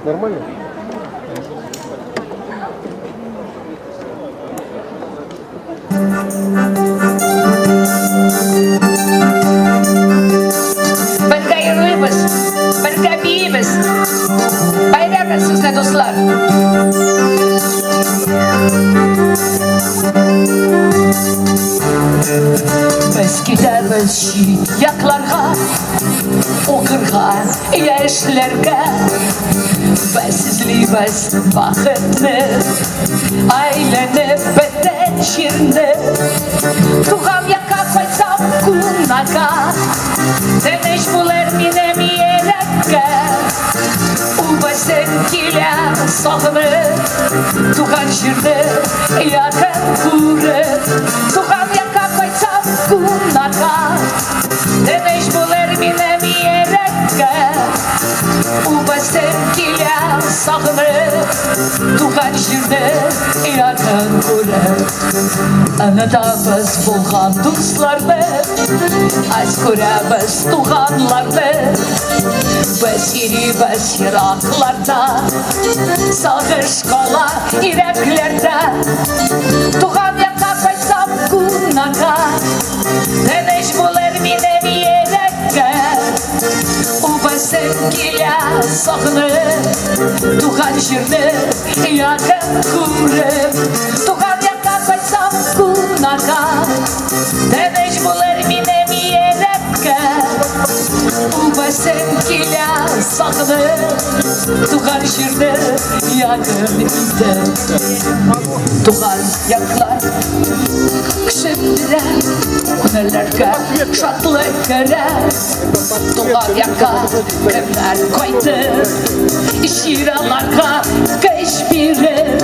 Нормально? Berkayırlıyız, berkabiyiz. Bayramda sizle dostlar. Biz gideriz yaklarga, okırga, yaşlarga. Biz izleyimiz vakitni, aylanıp beden şirini. Tuğam yaka koysam kunaga, Demiş bular minem yerekke. Ubasın kila sağını, Tuğan şirdi yakın kuru. Tuğam yaka koysam kunaga, Demiş bular minem yerekke. Ubasın kila sağını, Tuğan şirdi yakın kuru. Anadabız bulgan dostlarını, Az görəmiz tuğanlarını. Biz yürüyüz yıraklarda, Sağış qala yüreklərdə. Tuğan yaka koysam kunaga, Demiş bular minem yerekке. Ubasın kila sağını, Tuğan şirdi yakın kurup. Tuğan yaka koysam kunaga, Demiş bular minem yerekке. Ubasın kila sağını, Tuğan şirdi yakın idi. Tuğan yaklar kışıptıra, Kunelerge şatlık göre. Tuğan yaka kremler koydu, şiralarga keşbiri.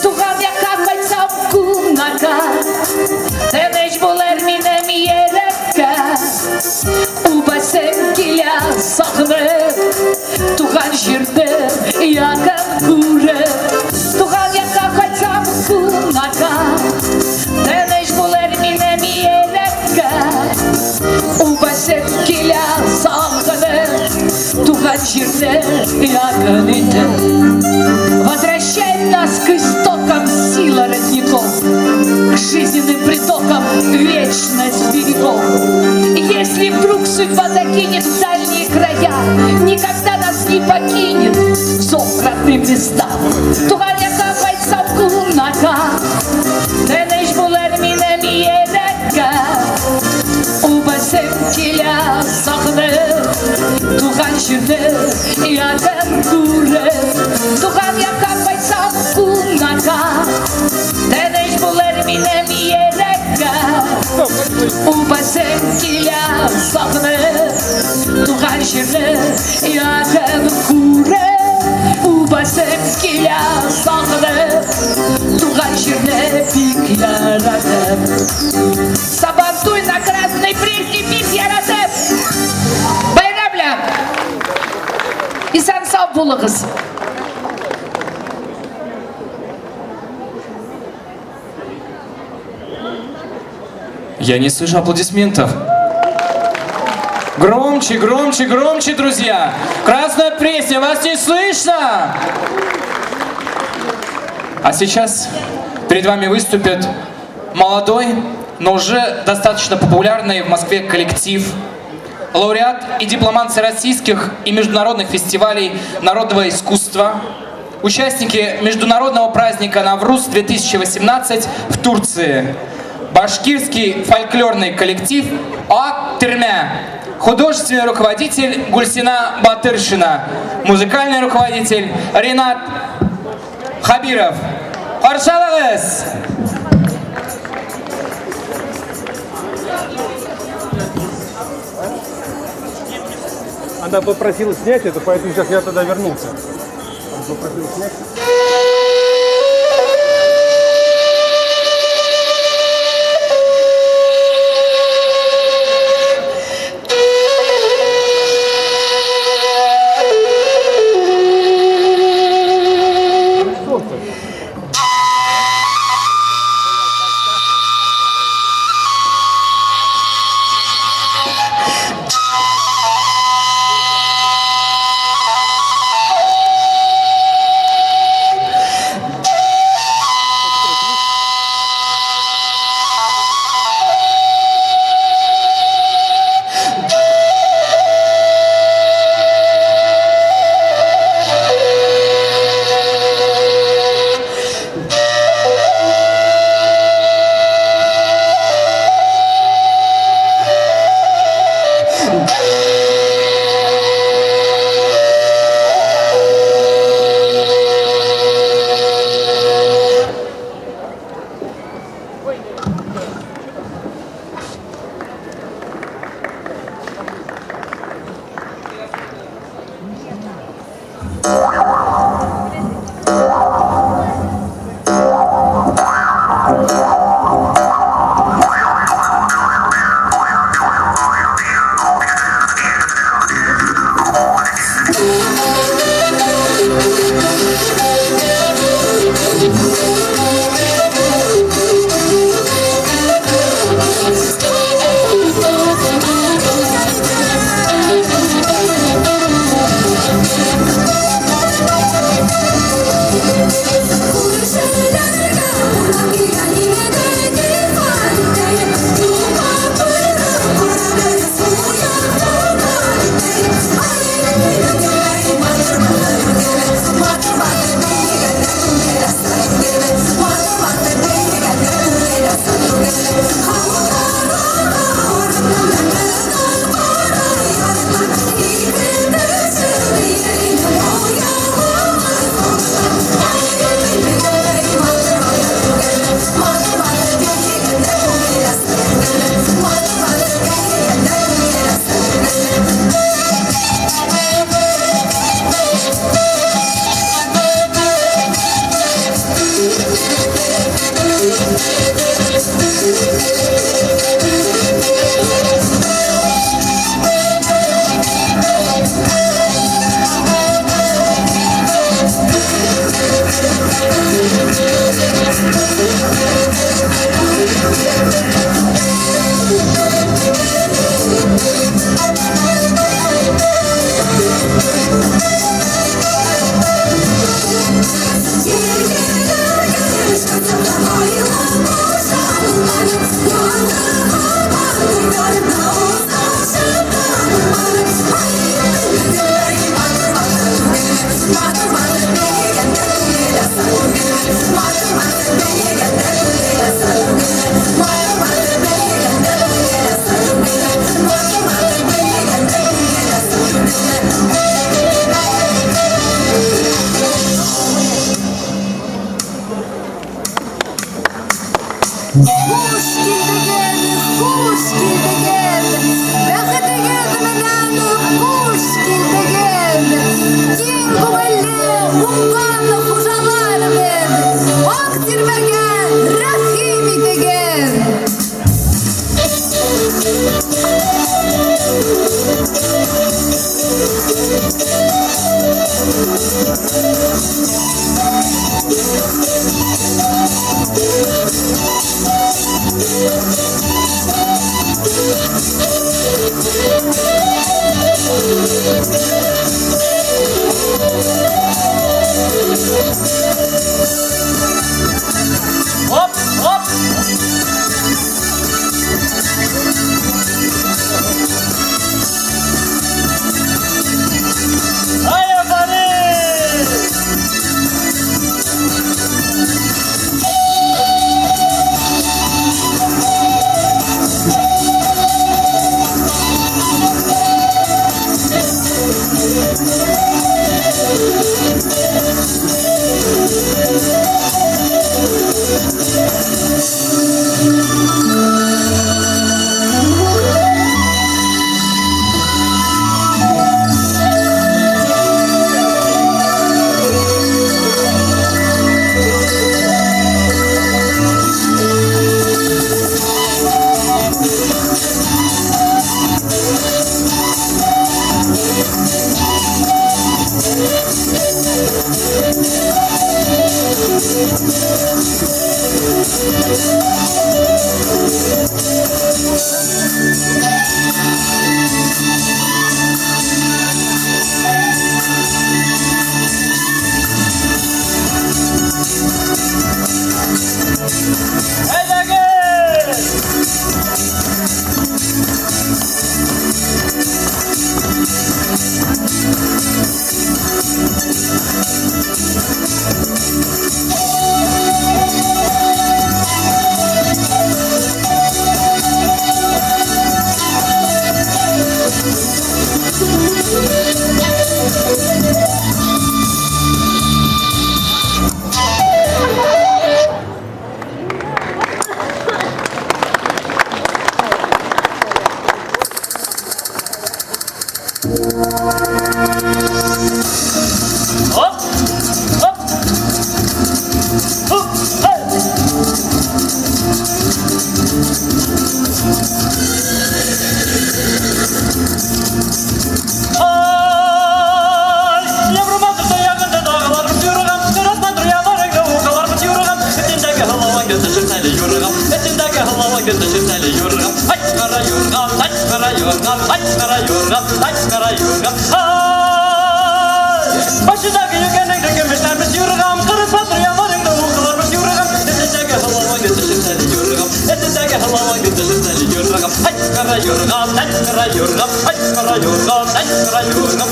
Tuğan yaka koysam kunaga, Demiş bular minem yerekке. Ubasın kila sağını, Tuğan şirdi yakın kuru. Tuğan yaka koysam kunaga, Demiş bular minem yerekке. Ubasın kila sağını, Tuğan şirdi yakın idi. Возвращай нас к истокам сила родников, К жизненным притокам вечность берегов. Если вдруг судьба закинет в дальние края, Никогда нас не покинет в зов к родным местам. Туğan yaka koysam kunaga, Demiş bular minem yerekке. Ubasın kila sağını, Tuğan şirdi yakın kuru. Tuğan yaka koysam kunaga, Demiş bular minem yerekке. Ubasın kila sağını, Tuğan şirdi yakın kuru. Ubasın kila sağını, Tuğan şirdi pik yaradım. Сабантуй на красной пресне пик яратып. Bayramla. İnsan sağ bulunuz. Я не слышу аплодисментов. Громче, громче, громче, друзья! Красная Пресня, вас не слышно! А сейчас перед вами выступит молодой, но уже достаточно популярный в Москве коллектив, лауреат и дипломант всероссийских и международных фестивалей народного искусства, участники международного праздника Навруз 2018 в Турции, башкирский фольклорный коллектив Ак-Тырмя, художественный руководитель Гульсина Батыршина, музыкальный руководитель Ринат Хабиров. Қаршалыңыз! Она попросила снять это, поэтому сейчас я тогда вернулся. Она попросила снять. yorgam, ay kara yorgam, ay kara yorgam. Başındaki yükenekte gümüşlenmiş yorgam, kırık patryaların da okularmış yorgam. Etindeki halavan götüşün seni yorgam, etindeki halavan götüşün seni yorgam. Ay kara yorgam, ay kara yorgam, ay kara yorgam, ay kara yorgam.